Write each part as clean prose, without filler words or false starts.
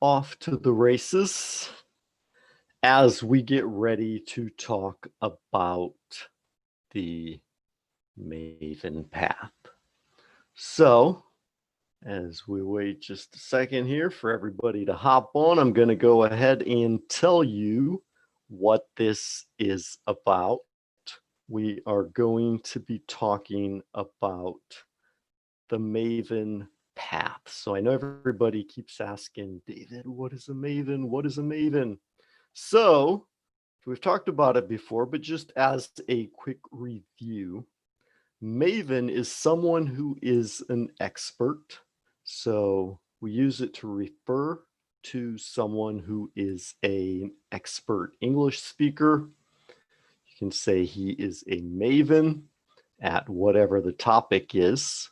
off to the races as we get ready to talk about the Maven Path. So, as we wait just a second here for everybody to hop on, I'm going to go ahead and tell you what this is about. We are going to be talking about the Maven Path. So I know everybody keeps asking, David, what is a Maven? What is a Maven? So we've talked about it before, but just as a quick review, Maven is someone who is an expert. So we use it to refer to someone who is an expert English speaker. You can say he is a Maven at whatever the topic is.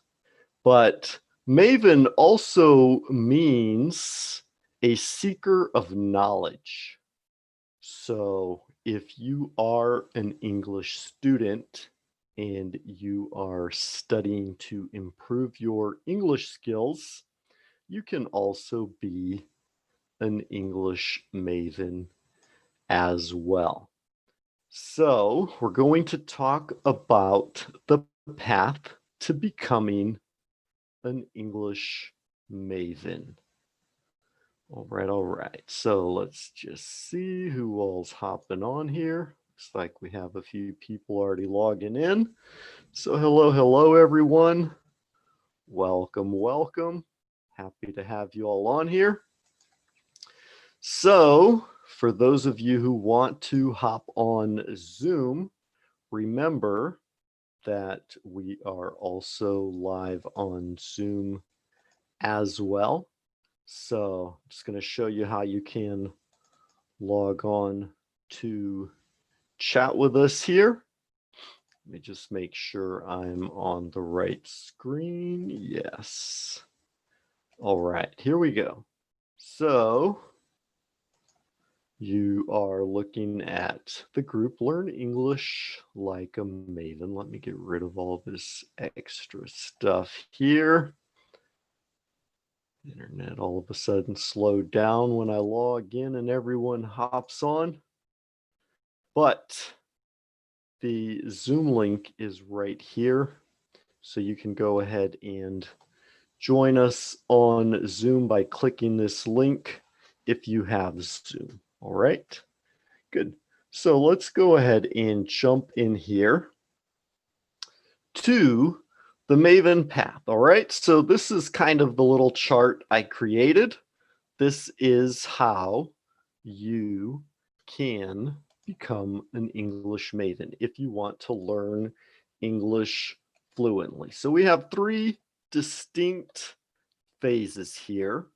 But Maven also means a seeker of knowledge. So if you are an English student and you are studying to improve your English skills, you can also be an English Maven as well. So we're going to talk about the path to becoming an English Maven. All right. So let's just see who all's hopping on here. Looks like we have a few people already logging in. So hello, everyone. Welcome. Happy to have you all on here. So for those of you who want to hop on Zoom, remember that we are also live on Zoom as well. So I'm just going to show you how you can log on to chat with us here. Let me just make sure I'm on the right screen. Yes. All right, here we go. So you are looking at the group Learn English Like a Maven. Let me get rid of all this extra stuff here. Internet all of a sudden slowed down when I log in and everyone hops on. But the Zoom link is right here. So you can go ahead and join us on Zoom by clicking this link if you have Zoom. All right, good. So let's go ahead and jump in here to the Maven Path. All right, so this is kind of the little chart I created. This is how you can become an English Maven if you want to learn English fluently. So we have three distinct phases here,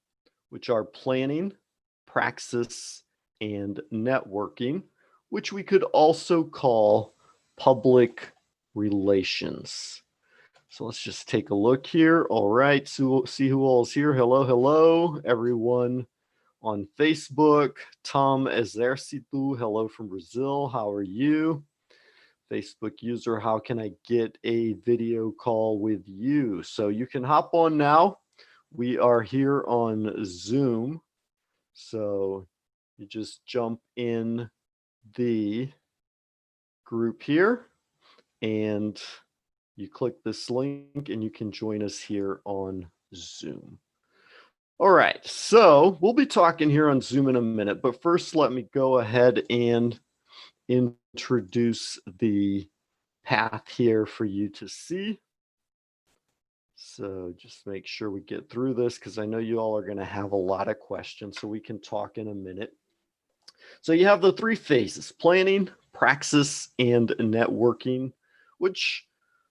which are planning, praxis, and networking, which we could also call public relations. So let's just take a look here. All right, so we'll see who all is here. Hello, everyone on Facebook. Tom Exercito, hello from Brazil. How are you? Facebook user, how can I get a video call with you? So you can hop on now. We are here on Zoom. So you just jump in the group here and you click this link and you can join us here on Zoom. All right, so we'll be talking here on Zoom in a minute, but first let me go ahead and introduce the path here for you to see. So just make sure we get through this because I know you all are going to have a lot of questions, so we can talk in a minute. So you have the three phases: planning, praxis, and networking, which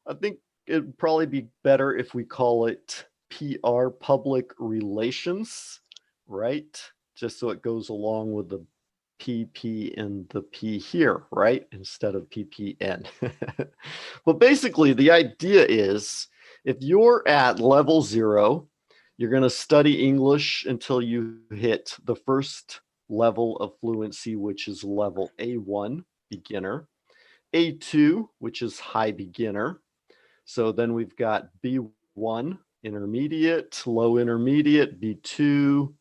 I think it'd probably be better if we call it PR, public relations, right? Just so it goes along with the PP and the P here, right? Instead of PPN. But basically the idea is if you're at level 0, you're going to study English until you hit the first level of fluency, which is level A1, beginner, A2, which is high beginner. So then we've got B1, intermediate, low intermediate, B2,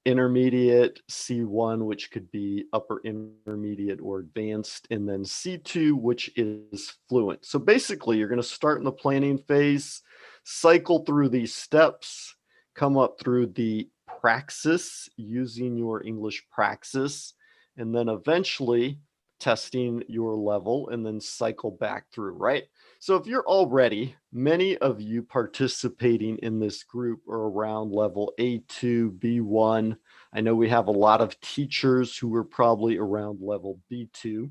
intermediate, C1, which could be upper intermediate or advanced, and then C2, which is fluent. So basically, you're going to start in the planning phase, cycle through these steps, come up through the praxis using your English praxis, and then eventually testing your level and then cycle back through, right? So if you're already, many of you participating in this group are around level A2, B1. I know we have a lot of teachers who are probably around level B2.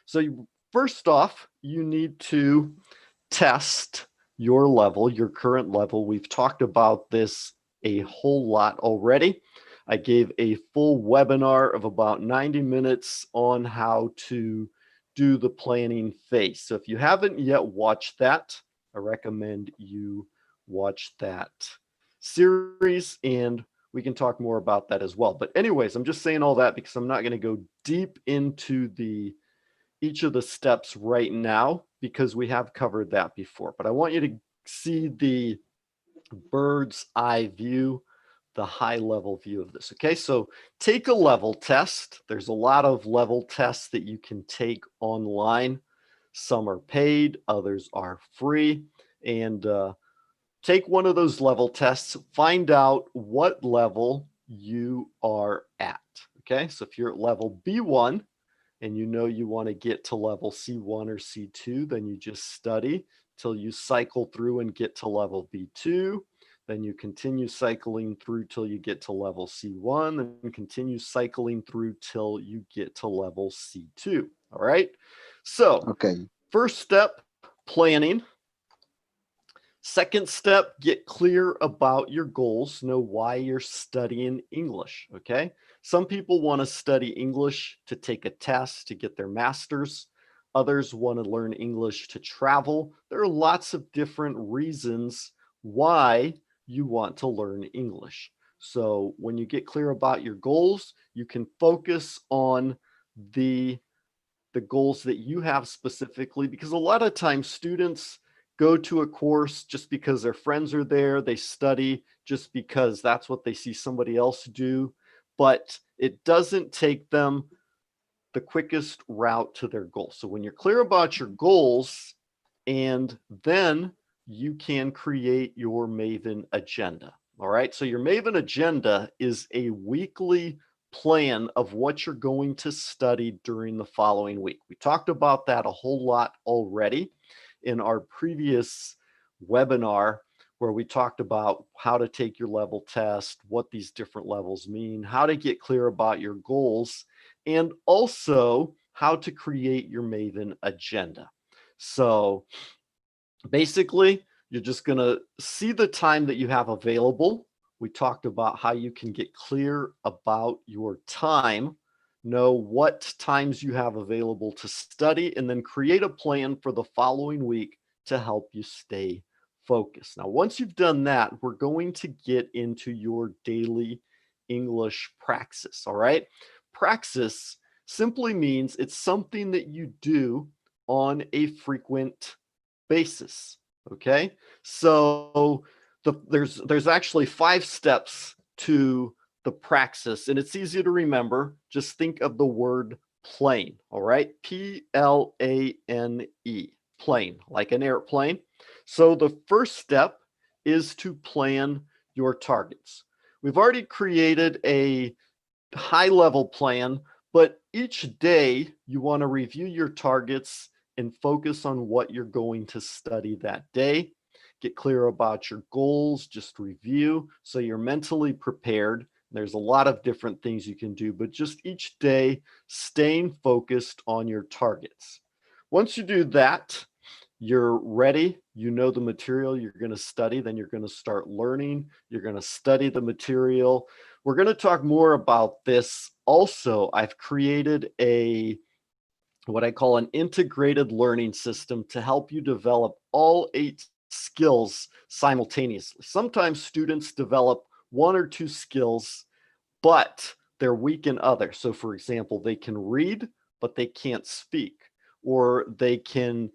So first off, you need to test your level, your current level. We've talked about this a whole lot already. I gave a full webinar of about 90 minutes on how to do the planning phase. So if you haven't yet watched that, I recommend you watch that series, and we can talk more about that as well. But anyways, I'm just saying all that because I'm not going to go deep into each of the steps right now because we have covered that before. But I want you to see the bird's eye view, the high level view of this. Okay, so take a level test. There's a lot of level tests that you can take online. Some are paid, others are free. And take one of those level tests, find out what level you are at. Okay, so if you're at level B1 and you know you want to get to level C1 or C2, then you just study till you cycle through and get to level B2. Then you continue cycling through till you get to level C1, then continue cycling through till you get to level C2. All right. So, Okay. first step, planning. Second step, get clear about your goals. Know why you're studying English, okay? Some people want to study English to take a test to get their master's. Others want to learn English to travel. There are lots of different reasons why you want to learn English. So when you get clear about your goals, you can focus on the goals that you have specifically, because a lot of times students go to a course just because their friends are there. They study just because that's what they see somebody else do, but it doesn't take them the quickest route to their goal. So when you're clear about your goals, and then you can create your Maven agenda. All right. So your Maven agenda is a weekly plan of what you're going to study during the following week. We talked about that a whole lot already in our previous webinar, where we talked about how to take your level test, what these different levels mean, how to get clear about your goals, and also how to create your Maven agenda. So basically, you're just going to see the time that you have available. We talked about how you can get clear about your time, know what times you have available to study, and then create a plan for the following week to help you stay focused. Now, once you've done that, we're going to get into your daily English praxis, all right? Praxis simply means it's something that you do on a frequent basis. Okay, so there's actually 5 steps to the praxis, and it's easy to remember. Just think of the word plane. All right, Plane, plane, like an airplane. So the first step is to plan your targets. We've already created a high level plan, but each day you want to review your targets and focus on what you're going to study that day. Get clear about your goals, just review so you're mentally prepared. There's a lot of different things you can do, but just each day staying focused on your targets. Once you do that, you're ready, you know the material you're going to study, then you're going to start learning, you're going to study the material. We're going to talk more about this. Also, I've created what I call an integrated learning system to help you develop all 8 skills simultaneously. Sometimes students develop 1 or 2 skills, but they're weak in others. So for example, they can read, but they can't speak, or they can,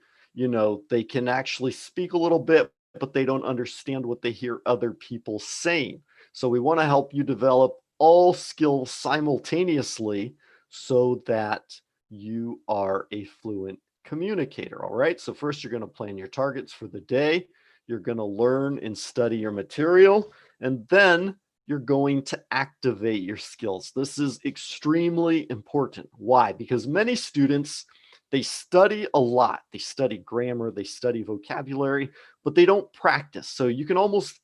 they can actually speak a little bit, but they don't understand what they hear other people saying. So we want to help you develop all skills simultaneously so that you are a fluent communicator. All right. So first you're going to plan your targets for the day. You're going to learn and study your material, and then you're going to activate your skills. This is extremely important. Why? Because many students, they study a lot. They study grammar, they study vocabulary, but they don't practice. So you can almost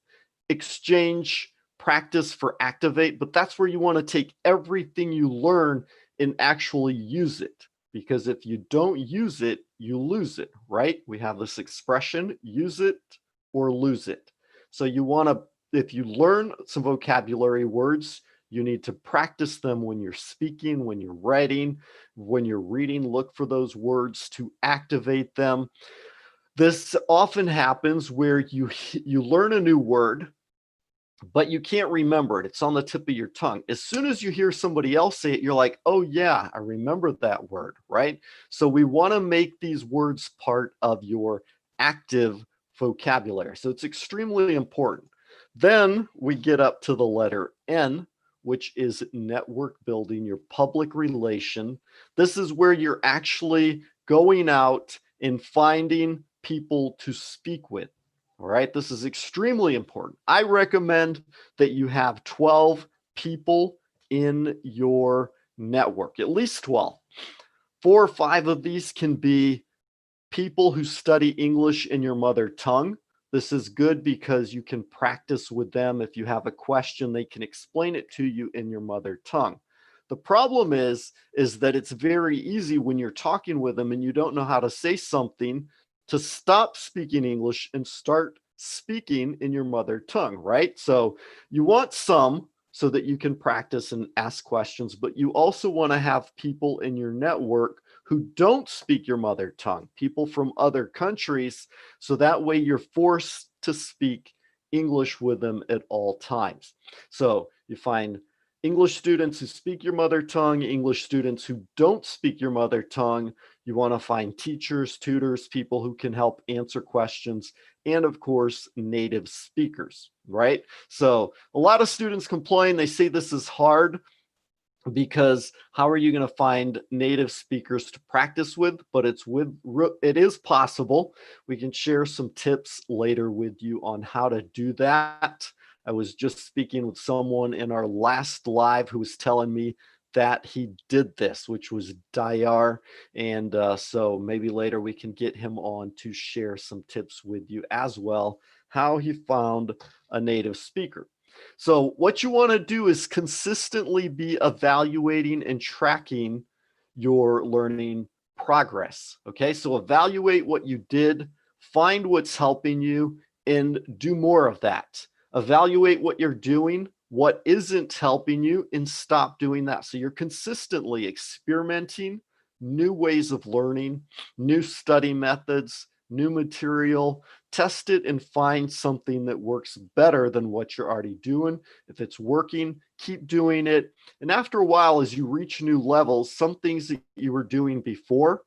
exchange practice for activate, but that's where you want to take everything you learn and actually use it. Because if you don't use it, you lose it, right? We have this expression, use it or lose it. So you want to, if you learn some vocabulary words, you need to practice them when you're speaking, when you're writing, when you're reading, look for those words to activate them. This often happens where you learn a new word, but you can't remember it. It's on the tip of your tongue. As soon as you hear somebody else say it, you're like, oh yeah, I remember that word, right? So we want to make these words part of your active vocabulary. So it's extremely important. Then we get up to the letter N, which is network building, your public relation. This is where you're actually going out and finding people to speak with. All right, this is extremely important. I recommend that you have 12 people in your network, at least 12. 4 or 5 of these can be people who study English in your mother tongue. This is good because you can practice with them. If you have a question, they can explain it to you in your mother tongue. The problem is that it's very easy when you're talking with them and you don't know how to say something to stop speaking English and start speaking in your mother tongue, right? So you want some so that you can practice and ask questions, but you also want to have people in your network who don't speak your mother tongue, people from other countries, so that way you're forced to speak English with them at all times. So you find English students who speak your mother tongue, English students who don't speak your mother tongue. You want to find teachers, tutors, people who can help answer questions, and of course, native speakers, right? So a lot of students complain, they say this is hard because how are you going to find native speakers to practice with? But it is possible. We can share some tips later with you on how to do that. I was just speaking with someone in our last live who was telling me that he did this, which was Dayar. And so maybe later we can get him on to share some tips with you as well, how he found a native speaker. So what you want to do is consistently be evaluating and tracking your learning progress. Okay, so evaluate what you did, find what's helping you, and do more of that. Evaluate what you're doing, what isn't helping you, and stop doing that. So you're consistently experimenting new ways of learning, new study methods, new material. Test it and find something that works better than what you're already doing. If it's working, keep doing it. And after a while, as you reach new levels, some things that you were doing before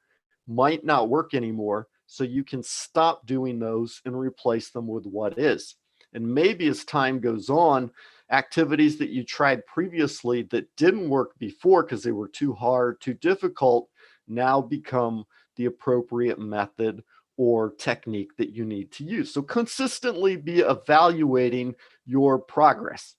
might not work anymore. So you can stop doing those and replace them with what is. And maybe as time goes on, activities that you tried previously that didn't work before because they were too hard, too difficult, now become the appropriate method or technique that you need to use. So consistently be evaluating your progress.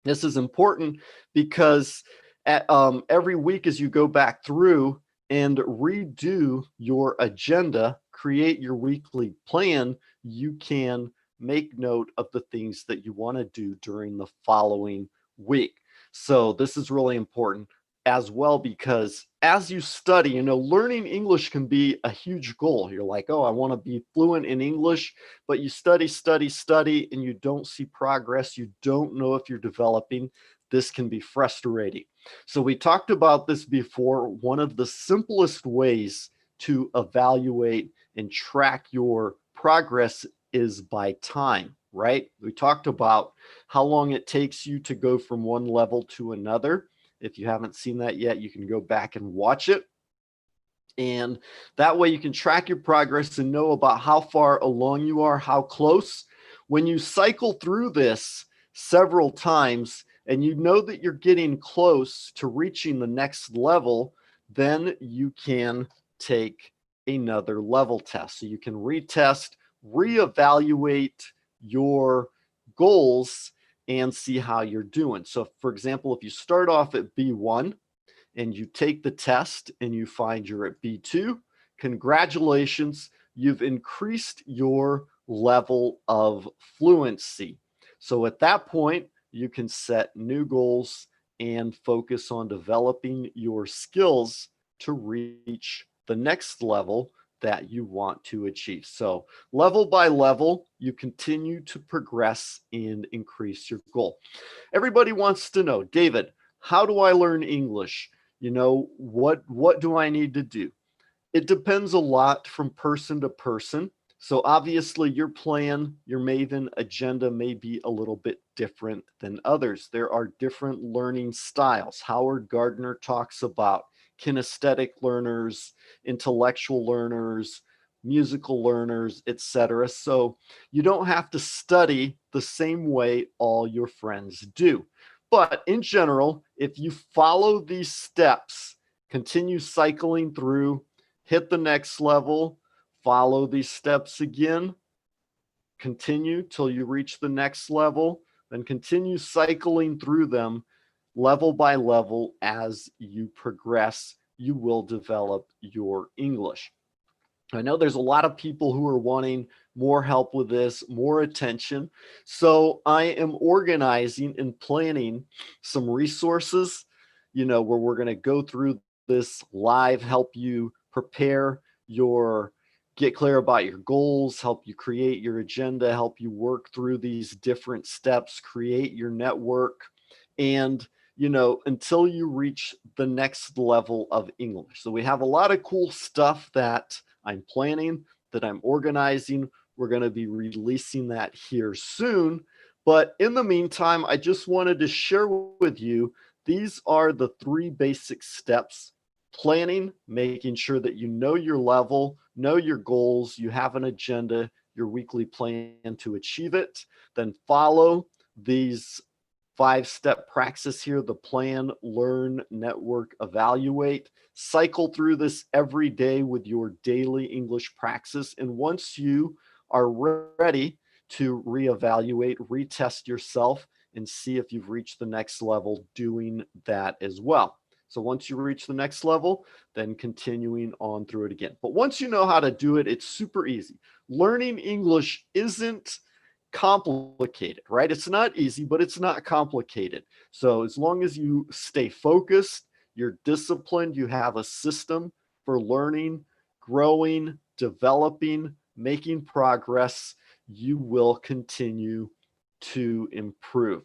This is important because every week as you go back through and redo your agenda, create your weekly plan, you can make note of the things that you want to do during the following week. So this is really important as well, because as you study, learning English can be a huge goal. You're like, oh, I want to be fluent in English, but you study, and you don't see progress. You don't know if you're developing. This can be frustrating. So we talked about this before. One of the simplest ways to evaluate and track your progress is by time, right? We talked about how long it takes you to go from one level to another. If you haven't seen that yet, you can go back and watch it. And that way you can track your progress and know about how far along you are, how close. When you cycle through this several times, and you know that you're getting close to reaching the next level, then you can take another level test. So you can retest, reevaluate your goals and see how you're doing. So for example, if you start off at B1 and you take the test and you find you're at B2, congratulations, you've increased your level of fluency. So at that point, you can set new goals and focus on developing your skills to reach the next level that you want to achieve. So level by level, you continue to progress and increase your goal. Everybody wants to know, David, how do I learn English? You know, what do I need to do? It depends a lot from person to person. So obviously your plan, your Maven agenda may be a little bit different than others. There are different learning styles. Howard Gardner talks about kinesthetic learners, intellectual learners, musical learners, etc. So you don't have to study the same way all your friends do. But in general, if you follow these steps, continue cycling through, hit the next level, follow these steps again, continue till you reach the next level, then continue cycling through them level by level. As you progress, you will develop your English. I know there's a lot of people who are wanting more help with this, more attention. So I am organizing and planning some resources, you know, where we're going to go through this live, help you prepare your, get clear about your goals, help you create your agenda, help you work through these different steps, create your network, and you know, until you reach the next level of English. So we have a lot of cool stuff that I'm planning, that I'm organizing. We're going to be releasing that here soon. But in the meantime, I just wanted to share with you, these are the 3 basic steps: planning, making sure that you know your level, know your goals, you have an agenda, your weekly plan to achieve it. Then follow these 5-step praxis here: the plan, learn, network, evaluate. Cycle through this every day with your daily English praxis. And once you are ready to reevaluate, retest yourself, and see if you've reached the next level, doing that as well. So once you reach the next level, then continuing on through it again. But once you know how to do it, it's super easy. Learning English isn't complicated, right? It's not easy, but it's not complicated. So as long as you stay focused, you're disciplined, you have a system for learning, growing, developing, making progress, you will continue to improve.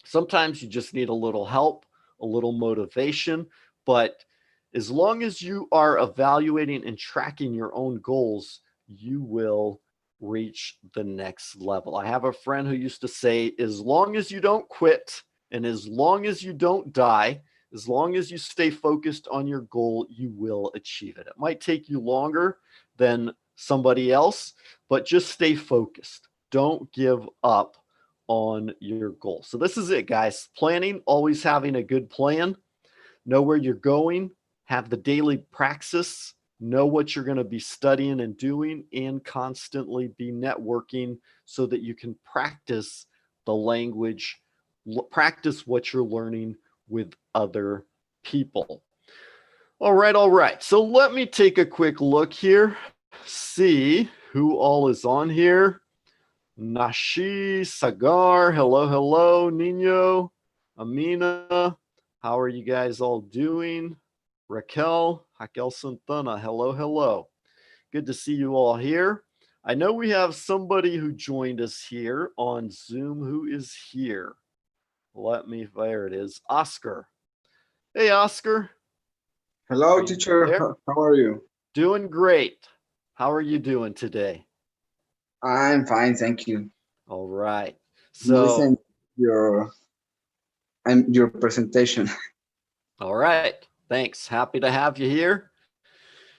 Sometimes you just need a little help, a little motivation, but as long as you are evaluating and tracking your own goals, you will reach the next level. I have a friend who used to say, as long as you don't quit and as long as you don't die, as long as you stay focused on your goal, you will achieve it. It might take you longer than somebody else, but just stay focused. Don't give up on your goal. So this is it, guys. Planning, always having a good plan, know where you're going, have the daily praxis, know what you're going to be studying and doing, and constantly be networking so that you can practice the language, practice what you're learning with other people. All right. So let me take a quick look here, see who all is on here. Nashi, Sagar, hello, Nino, Amina, how are you guys all doing? Raquel Santana, hello. Good to see you all here. I know we have somebody who joined us here on Zoom. Who is here? There it is, Oscar. Hey, Oscar. Hello, teacher. How are you? Doing great. How are you doing today? I'm fine, thank you. All right. So listen your presentation. All right. Thanks. Happy to have you here.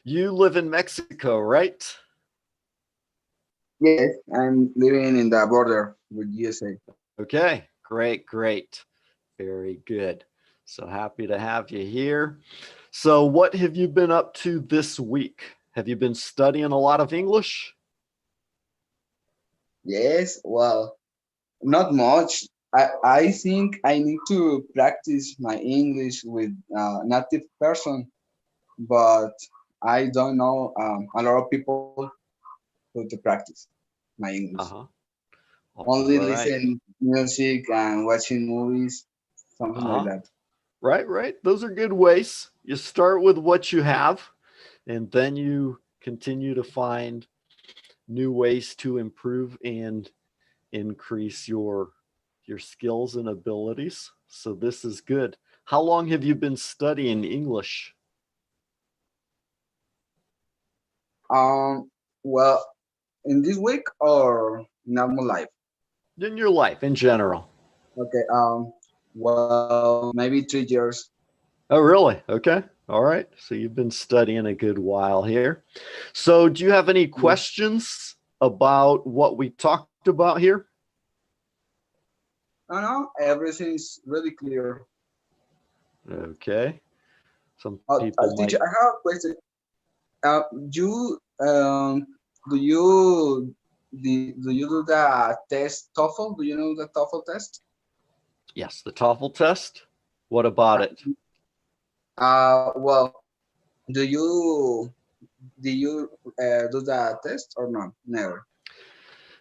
You live in Mexico, right? Yes, I'm living in the border with USA. Okay, great. Very good. So happy to have you here. So what have you been up to this week? Have you been studying a lot of English? Yes, well, not much. I think I need to practice my English with native person, but I don't know a lot of people who to practice my English. Uh-huh. All Only right. listen music and watching movies, something like Uh-huh. that. Right, right. Those are good ways. You start with what you have, and then you continue to find new ways to improve and increase your skills and abilities. So this is good. How long have you been studying English? Um, well, in this week or normal life? In your life in general? Okay. Well, maybe 3 years. Oh, really? Okay. All right. So you've been studying a good while here. So do you have any Yeah. questions about what we talked about here? No, no, everything's really clear. Okay. Some people Teacher, might. I have a question. You do you do you do the test TOEFL? Do you know the TOEFL test? Yes, the TOEFL test. What about it? Well, do you do the test or not? Never.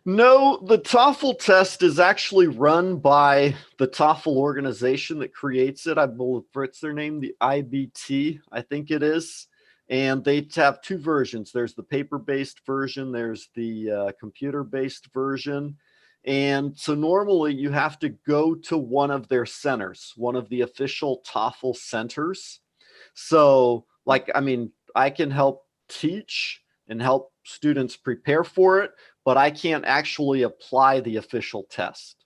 No, the TOEFL test is actually run by the TOEFL organization that creates it. I believe it's their name, the IBT, I think it is. And they have two versions. There's the paper-based version, there's the computer-based version. And so normally you have to go to one of their centers, one of the official TOEFL centers. So, like, I mean, I can help teach and help students prepare for it, but I can't actually apply the official test.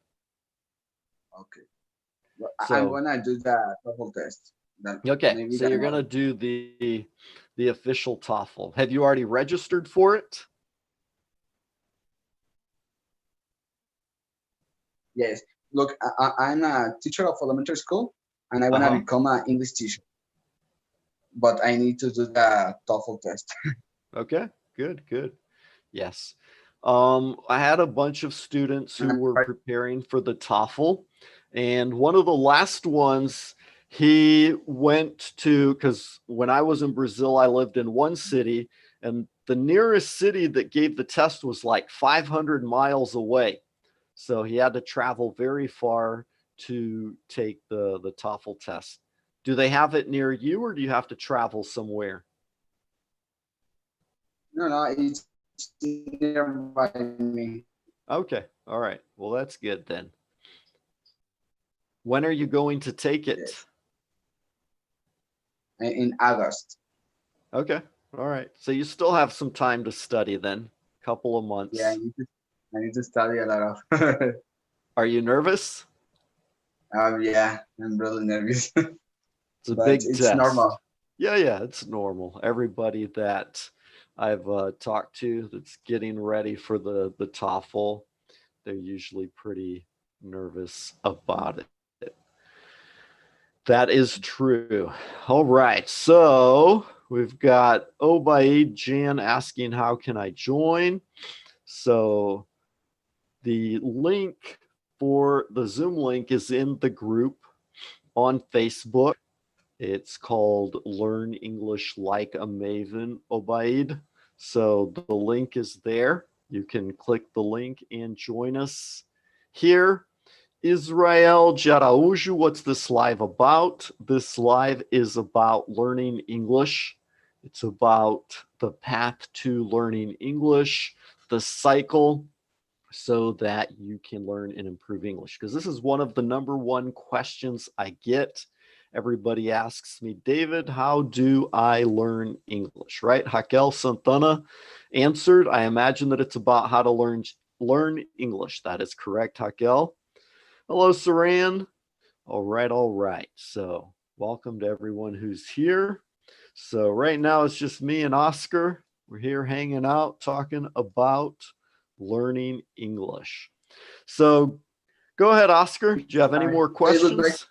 Okay. Well, I'm So, gonna do the TOEFL test. Then okay, maybe so that you're one. gonna do the official TOEFL. Have you already registered for it? Yes. Look, I'm a teacher of elementary school, and I wanna Uh-huh. become an English teacher, but I need to do the TOEFL test. Okay, good, good. Yes. I had a bunch of students who were preparing for the TOEFL, and one of the last ones, he went to, because when I was in Brazil, I lived in one city, and the nearest city that gave the test was like 500 miles away. So he had to travel very far to take the TOEFL test. Do they have it near you, or do you have to travel somewhere? No, no, it's nearby me. Okay, all right. Well, that's good then. When are you going to take it? Yes, in August. Okay, all right. So you still have some time to study then, couple of Yeah, months. I need to study a lot of. Are you nervous? Yeah, I'm really nervous, It's a but big it's test. normal. Yeah, yeah, it's normal. Everybody that I've talked to that's getting ready for the TOEFL, they're usually pretty nervous about it. That is true. All right. So we've got Obaid Jan asking, how can I join? So the link for the Zoom link is in the group on Facebook. It's called Learn English Like a Maven, Obaid. So the link is there. You can click the link and join us here. Israel Jarauju, what's this live about? This live is about learning English. It's about the path to learning English, the cycle, so that you can learn and improve English. Because this is one of the number one questions I get. Everybody asks me, David, how do I learn English? Right? Raquel Santana answered. I imagine that it's about how to learn English. That is correct, Raquel. Hello, Saran. All right, all right. So welcome to everyone who's here. So right now it's just me and Oscar. We're here hanging out, talking about learning English. So go ahead, Oscar. Do you have any more I would like questions?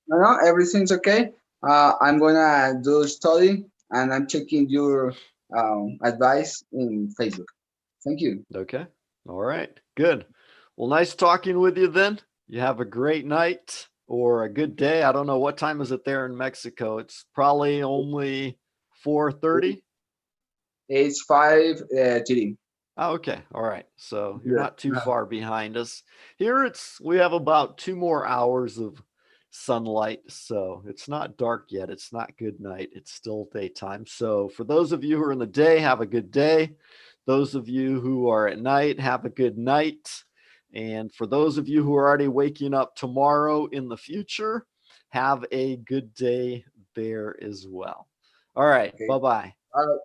No, everything's okay. I'm gonna do study, and I'm checking your advice in Facebook. Thank you. Okay. All right. Good. Well, nice talking with you then. You have a great night or a good day. I don't know what time is it there in Mexico. It's probably only 4:30. It's 5:30. Oh, okay. All right. So you're Yeah. not too far behind us. Here we have about 2 more hours of sunlight. So it's not dark yet. It's not good night. It's still daytime. So for those of you who are in the day, have a good day. Those of you who are at night, have a good night. And for those of you who are already waking up tomorrow in the future, have a good day there as well. All right. Okay. Bye-bye. Bye.